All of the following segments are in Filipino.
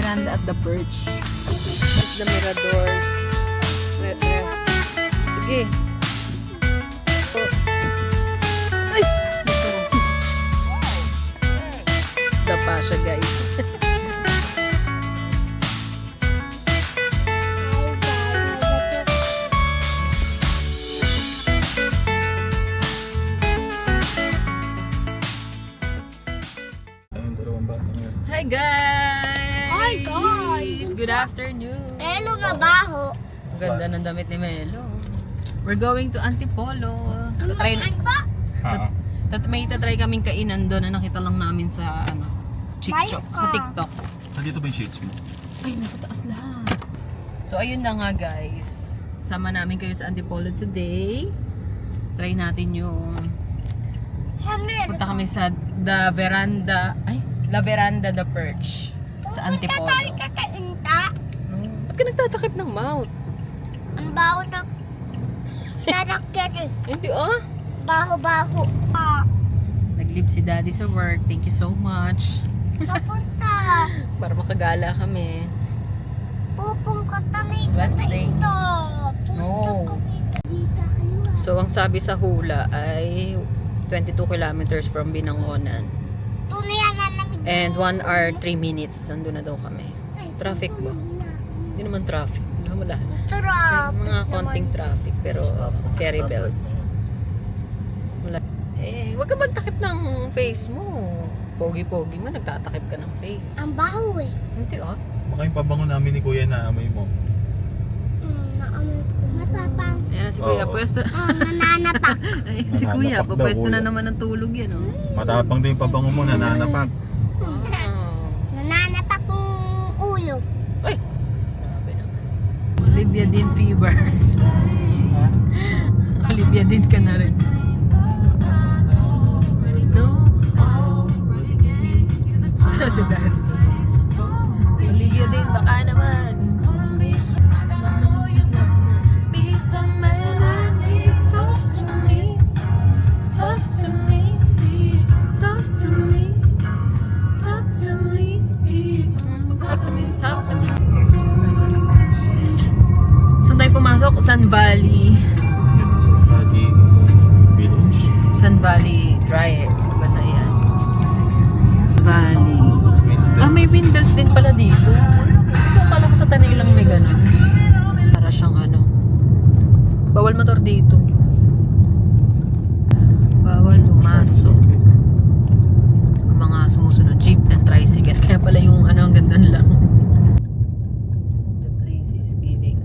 Veranda at the Perch. It's the Miradors. Rest. Sige. Oh. Ay! Dapa siya, guys. Hi guys! Hi guys! Good afternoon! Melo na baho. Ganda ng damit ni Melo. We're going to Antipolo. May itatry kaming kainan doon na nakita lang namin sa TikTok. Sa TikTok. Nandito ba yung shades mo? Ay, nasa taas lahat. So ayun na nga guys. Sama namin kayo sa Antipolo today. Try natin yung punta kami sa La Veranda the Perch sa Antipolo. Kakainta. Ba't ka nagtatakip ng mouth? Ang baho ng tarakyan eh. Hindi ah. Baho-baho. Nag-leave si daddy sa work. Thank you so much. Papunta. Para makagala kami. Pupungkot kami. It's Wednesday. Dito. No. So ang sabi sa hula ay 22 kilometers from Binangonan. Tunay na lang. And 1 hour 3 minutes. Nandun na daw kami. Traffic ba? Hindi naman traffic. Wala. May mga konting traffic. Pero carry bells. Wala. Eh, wag ka magtakip ng face mo. Pogi-pogi mo. Nagtatakip ka ng face. Ang baho eh. Hindi ah. Baka yung pabango namin ni Kuya na amoy mo. Naamoy ko. Matapang. Ayan na si Kuya. Oo. Pwesto. Nananapak. Ay, si Kuya. Nananapak daw, Pwesto na Kuya. naman ng tulog yan oh. Matapang din yung pabango mo, nananapak. Oh. Nananapak yung ulo. Ay! Grabe naman. Olivia din fever. Olivia din ka na rin. No? Si Dad. Olivia din, baka naman. Talk to me. Talk to me. Talk to me. Talk to me. Talk to me. Talk to me. Saan tayo pumasok? Sun Valley. Yan, sa Pagi Village. Sun Valley Drive. Basta yan. Valley. Ah, may windows din pala dito. Akala ko sa Tanay lang may ganun. Para siyang bawal motor dito. Bawal pumasok. Ang mga sumusunod jeep and tricycle. Kaya pala yung ang ganda lang. The place is giving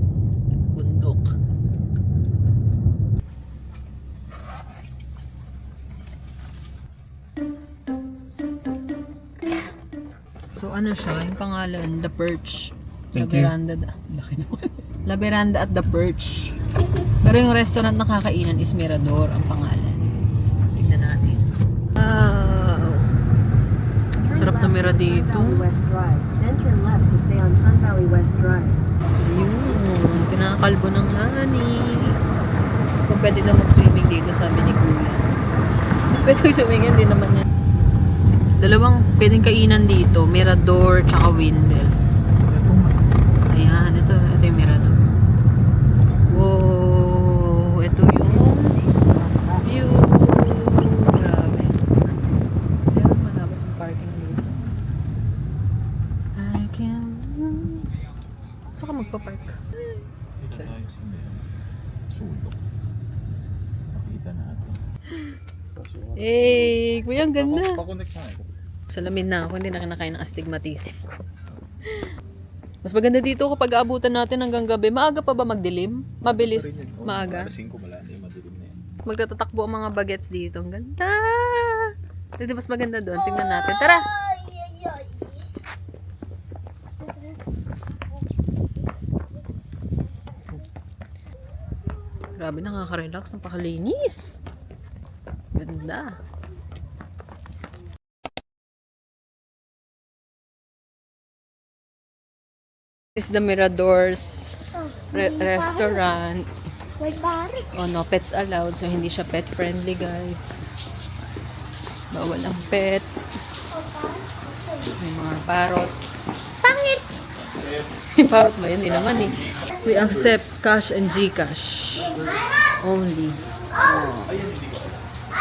bundok. So siya, yung pangalan, The Perch. La Thank you. Veranda. Laki naman. La Veranda at The Perch. Pero yung restaurant na kakainan is Mirador ang pangalan. Tignan natin. Wow! Sarap na mira dito. Sun Valley West Drive. Then turn left to stay on Sun Valley West Drive. So yun, kinakalbo ng honey. Kung pwede daw mag-swimming dito, sabi ni Kuya. Hindi pwede mag-swimming, hindi naman yan. Dalawang pwedeng kainan dito, Mirador tsaka Windels. Ayan, ito yung Mirador. Wow, ito yung view. Grabe. Meron malapit yung parking dito. I can lose. Saan ka magpa-park? Dito tayo sa sulok. Makita natin. Eh, kuya, ang ganda. Pakonect na. Salamin na ako, hindi na kinakain ng astigmatism ko. Mas maganda dito kapag aabutan natin hanggang gabi. Maaga pa ba magdilim? Mabilis? Maaga? Alas 5 wala na yung madilim na yan. Magtatatakbo ang mga bagets dito. Ang ganda! Ito mas maganda doon. Tingnan natin. Tara! Grabe, nakaka-relax. Ang pakalinis. Ganda. This is the Miradors restaurant. May pare. Oh no, pets allowed. So hindi siya pet friendly, guys. Bawal ang pet. May mga parrot. Pangit. Parang ba? Hindi naman eh. We accept cash and Gcash. Only. Oh.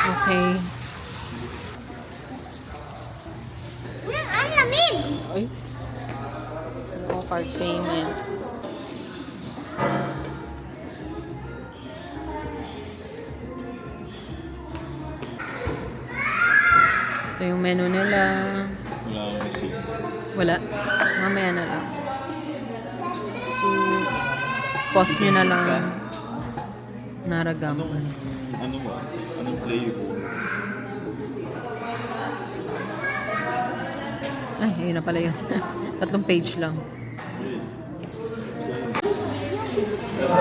Okay. Ang lamig! Ay. No card payment. Ito yung menu nila. Wala akong receipt. Wala. Mamaya na lang. Soups. Pause nyo na lang. Naragamas. Ano ba? Anong flavor? Ay, ayun na pala yun. 3 page lang.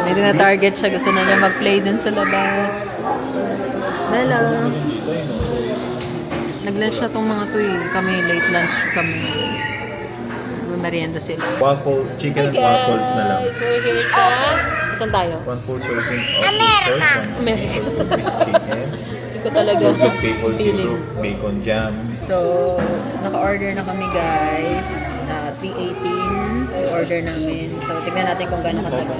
May na target siya. Gusto na niya mag-play dun sa labas. Bella. Nag-lunch na tong mga to eh. Kami, late lunch kami. May merienda sila. Waffle, chicken and waffles na lang. We're here sa... Saan tayo? One full serving of America. oysters, one America. full serving of chicken, Hindi ko talaga salted maple feeling. syrup, bacon jam. So, naka-order na kami guys. 3:18 order namin. So, tignan natin kung gaano katagal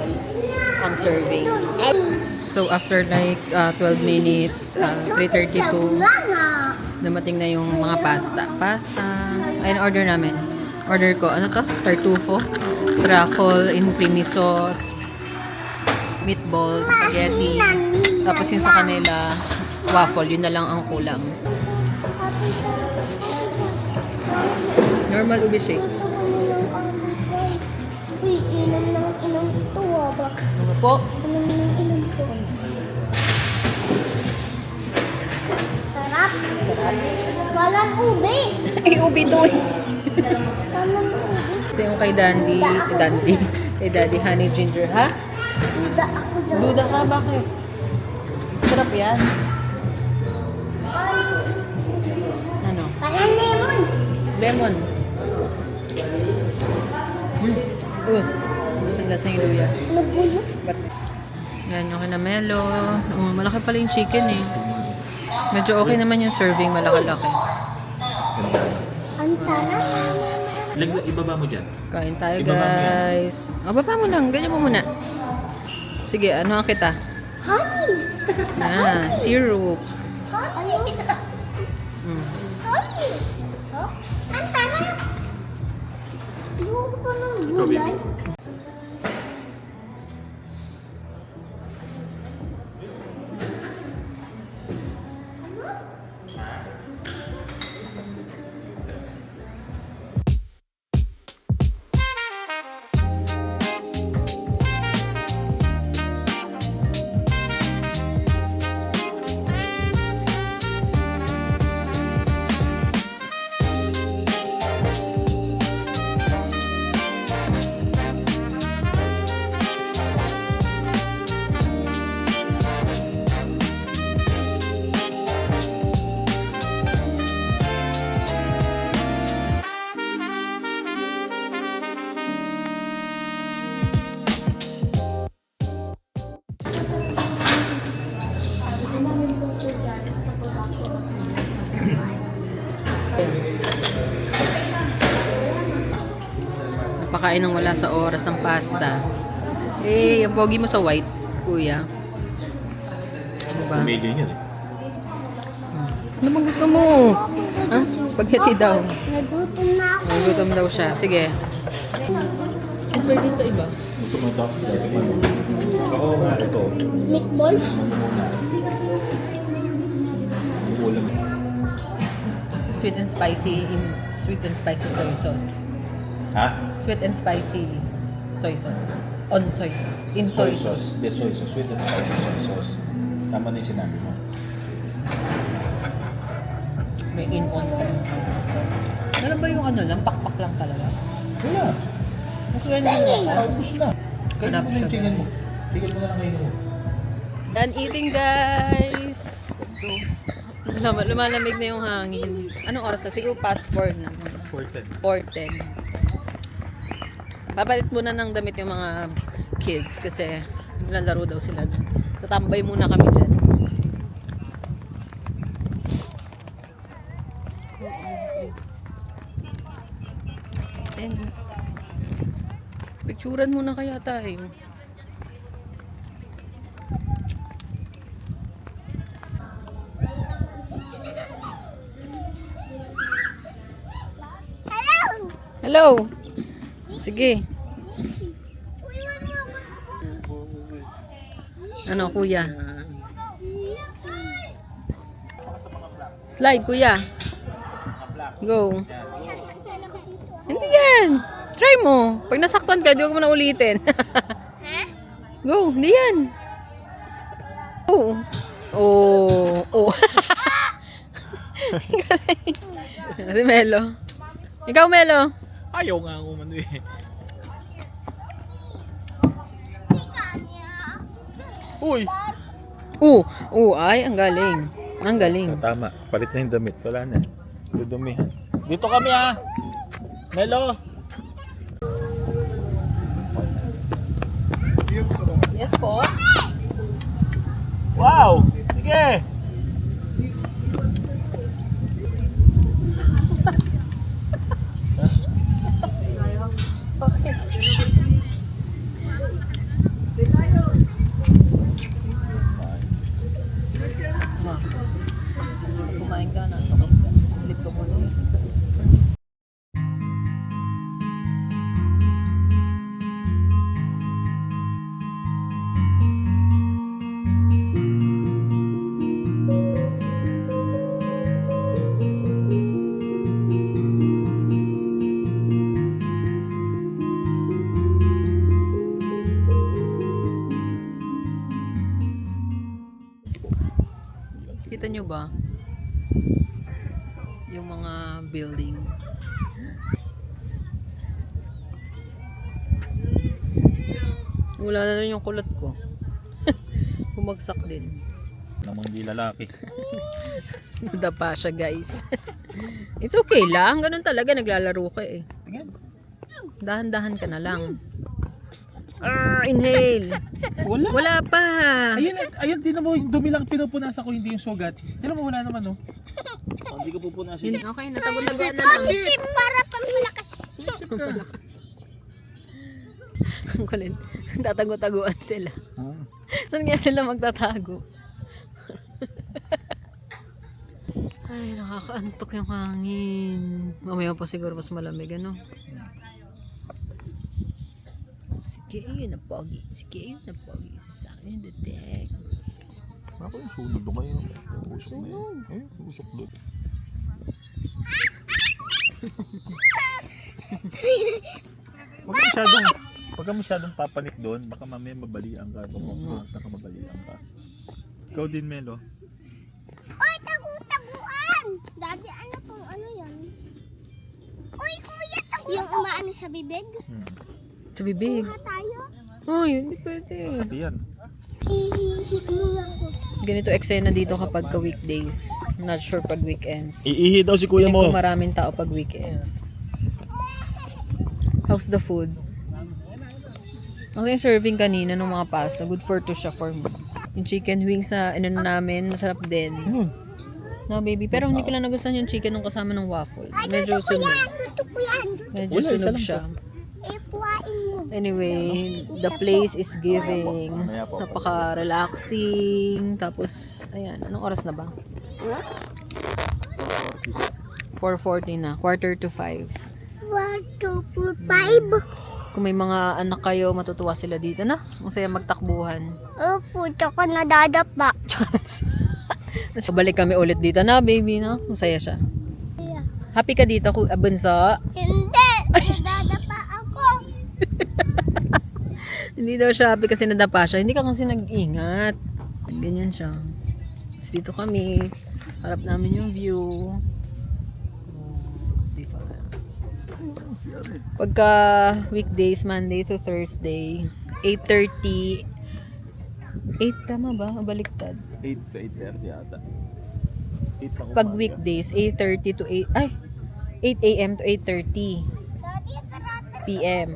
ang serving. So, after like 12 minutes, 3:32, dumating na yung mga pasta. Ayun, order namin. Order ko, ano to? Tartufo. Truffle in creamy sauce. Meatballs, spaghetti. Tapos yung sa kanila, waffle. Yun na lang ang kulang. Normal ube shake. Uy, inom ng inom to ba? Ano po? Inom ng inom to. Sarap. Walang ube. Ay, ube to eh. Walang ube. Ito yung kay Dandy. Kay Daddy Honey Ginger, ha? Duda ako dyan. Duda ka, bakit? Sarap yan. Ano? Parang lemon. Lemon. Masang lasa yung luya. Nagulot. But, yan yung kinamelo. Malaki pala yung chicken eh. Medyo okay naman yung serving, malaki-laki. Ang tarap. Ibaba mo dyan. Kain tayo Ibaba mo yan. guys. Baba mo lang, ganyan mo muna. Sige, ano ang kita? Honey. Syrup. Honey. Mm. Honey. Ang tarap. Ayoko pa ng Ikaw, baby. gulay. Napakain ng wala sa oras ng pasta. Eh, ang pogi mo sa white, kuya. Diba? Medyo yun eh. Ano bang gusto mo? Ha? Spaghetti daw. Nagutom na ako. Gutom daw siya. Sige. Compare din sa iba. Tumatak. Ako nga ito. Meatballs. Ulam. Sweet and spicy soy sauce. Ha? Sweet and spicy soy sauce. On soy sauce. In soy sauce. Hindi, soy sauce. Sweet and spicy soy sauce. Tama na yung sinabi mo. May in-on pa. Ano ba yung ano lang? Pakpak lang talaga? Wala. Mas random lang. Ubus na. Kainin Harap mo na siya, yung chicken mo. guys. Tigil mo na lang kainin mo. Done eating, guys! Lumalamig na yung hangin. Anong oras na? Siguro past 4 na. 4:10. 4:10. Papalit muna ng damit yung mga kids kasi lalaro daw sila. Tatambay muna kami dyan. Picturean muna kaya tayo. Hello! Hello! Sige. Uy, Ano, kuya? Slide, kuya. Go. sasaktan ako dito. Hindi yan. Try mo. Pag nasaktan ka, di ko mo na ulitin. Ha? Go, hindi yan. Oh. Oh. Oh. Si Melo. Ikaw, Melo. Ayaw nga ako umano eh. Uy! Ay, ang galing. Ang galing. Tama, palit na yung damit. Wala na. Dudumihan. Dito kami ha! Melo! Yes po. Wow! Sige! Kumain ka na. Lip ka muna. Kita nyo ba? Yung mga building. Wala na rin yung kulot ko. Bumagsak din. Namang di lalaki. Nadapa siya, guys. It's okay lang. Ganun talaga. Naglalaro ka eh. Tingnan. Dahan-dahan ka na lang. Inhale. Wala. Wala pa. Ayun, din mo yung dumi lang pinupunasan ko, hindi yung sugat. Tignan mo, wala naman, no? Oh, hindi ko pupunasin. Okay, natago-taguan na lang. Chip para pampalakas. Sip ka. Ang kulit. Tatago-taguan sila. Ah. Saan kaya sila magtatago? Ay, nakakaantok yung hangin. Mamaya pa siguro mas malamig, ano? Sige, ayun na pogi. Sige, ayun na pogi. Sa akin, detect. Ako yung sulod doon kayo. Usok na yun. Ay, usok doon. Huwag ka masyadong papanik doon. Baka mamaya mabalian ka. Baka mabalian ka. Ikaw din, Melo. Uy, tagu-taguan! Daddy, ano pong ano yan? Uy, kuya, tagu-taguan! Yung umaano sa bibig? Sa bibig. Kuha tayo? Ay, hindi pwede. Pati yan. Ihihit mo lang ko. Ganito eksena dito kapag ka weekdays. Not sure pag weekends. Iihi daw si kuya Feeling ko mo. maraming tao pag weekends. How's the food? Okay, serving kanina ng mga pasta. Good for two siya for me. Yung chicken wings sa ano namin, masarap din. No, baby. Pero hindi ko lang nagustuhan yung chicken nung kasama ng waffle. Medyo sunog. Tutok ko yan. Medyo Wala, isa sunog lang siya. Kuhain mo. Anyway, the place is giving. Mamaya po. Napaka-relaxing. Tapos, ayan. Anong oras na ba? 4:40 na. 4:45. 1, 2, 4, 5. Kung may mga anak kayo, matutuwa sila dito na. Masaya magtakbuhan. Oh, puto ko nadadapa. So, balik kami ulit dito na, baby, no? Masaya siya. Happy ka dito, Bunso? Hindi! Nadadapa ako. Hindi daw siya happy kasi nadapa siya. Hindi ka kasi nag-ingat. Ganyan siya. Tapos dito kami. Harap namin yung view. Di pa. Pagka weekdays, Monday to Thursday, 8:30. 8 tama ba? Baliktad. 8 to 8:30 yata. 8 pa Pag weekdays, 8:30 to 8. Ay! 8 a.m. to 8:30 p.m.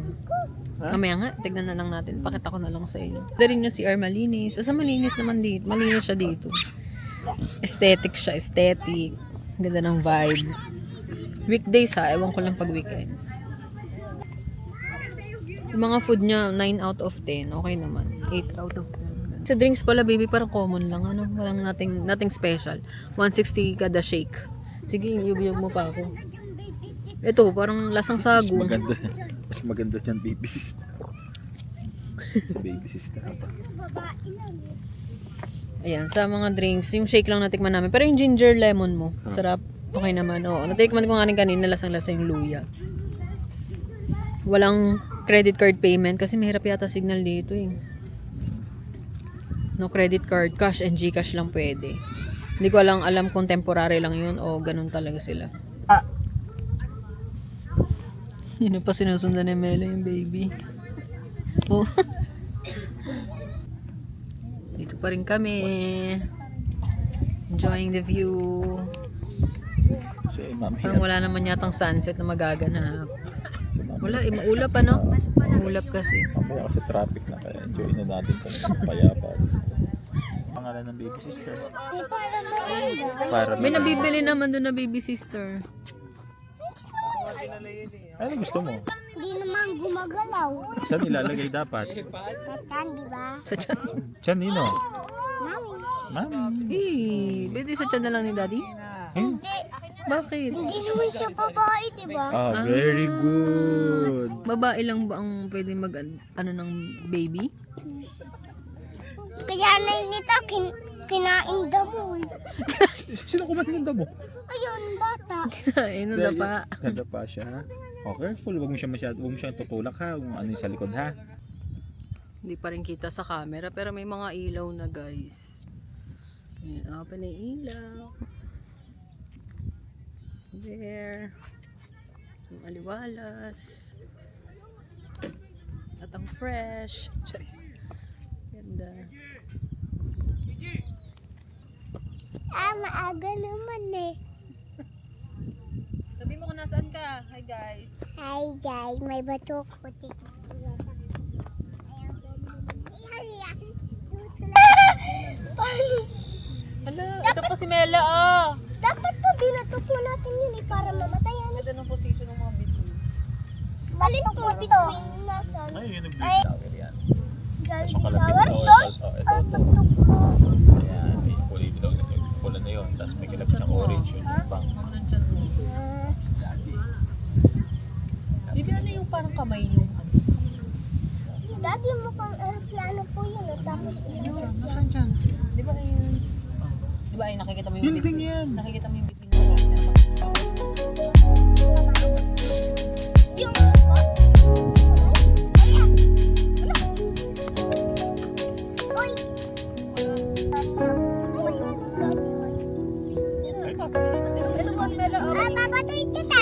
Mamaya nga, tignan na lang natin. Pakita ko na lang sa inyo. Rin yung CR malinis. Basta malinis naman dito. Malinis siya dito. Aesthetic siya. Aesthetic. Ganda ng vibe. Weekdays ha. Ewan ko lang pag weekends. Yung mga food niya, 9 out of 10. Okay naman. 8 out of 10. Sa drinks pala, baby, parang common lang. Ano? Walang nothing special. 160 kada shake. Sige, yug-yug mo pa ako. Ito, parang lasang sago. Mas maganda dyan, baby sister. Baby sister pa. Ayan, sa mga drinks, yung shake lang natikman namin. Pero yung ginger lemon mo, sarap. Okay naman, oo. Natikman ko nga rin kanina, lasang-lasa yung luya. Walang credit card payment kasi mahirap yata signal dito eh. No credit card, cash and Gcash lang pwede. Hindi ko alam kung temporary lang yun o ganun talaga sila. Yun pa sinusundan ni Melo yung baby. Oh. Dito pa rin kami. Enjoying the view. Si mami. Parang wala naman yatang sunset na magaganap. Si mami. Wala, maulap ano? Maulap kasi. Mamaya kasi traffic na kaya enjoy na natin kung payapa. Pangalan ng baby sister. Di pa alam maganda. Para May nabibili naman doon na baby sister. ano gusto mo? Hindi naman gumagalaw. Saan ilalagay dapat? Tatan, di ba? Sa tiyan. Diyan, Nino. Mami. Mami. Pwede sa tiyan na lang ni daddy? Hindi. Bakit? Hindi naman siya babae, di ba? Ah, very good. Babae lang ba ang pwede mag ano ng baby? Kaya nito, kinain damo. Sino kumain ng damo? Ayun, bata. Ayun na pa. Ganda pa siya. Oh, careful. Huwag mo siya tutulak ha. Kung ano yung sa likod ha. Hindi pa rin kita sa camera pero may mga ilaw na guys. Ayan, open na yung ilaw. There. Yung aliwalas. At ang fresh. Charis. Ganda. Maaga naman eh. Sabi mo kung nasaan ka. Hi guys. Hi guys, may bato ko. Hala, ito po si Mela ah. Dapat po binatok mo natin yun eh para mamatay. Ganda ng position ng mga bituin. Balik mo dito. Ay, yun yung blue tower yan. Galing Makalapit tower to. doon. Ito. Batok mo. Ayan, may kulay dilaw. Yung pula na yun. Tapos may kalapit ng orange yun. Yung pang. Di ba ano yung parang kamay yung ano? Dati mo pang aeroplano po yun eh. Tapos Nasaan dyan? Di ba yun? Di ba ay nakikita mo yung Building yan. Nakikita mo yung bitbit ng yung Oy! Ito mo si Mela. Papatuloy kita!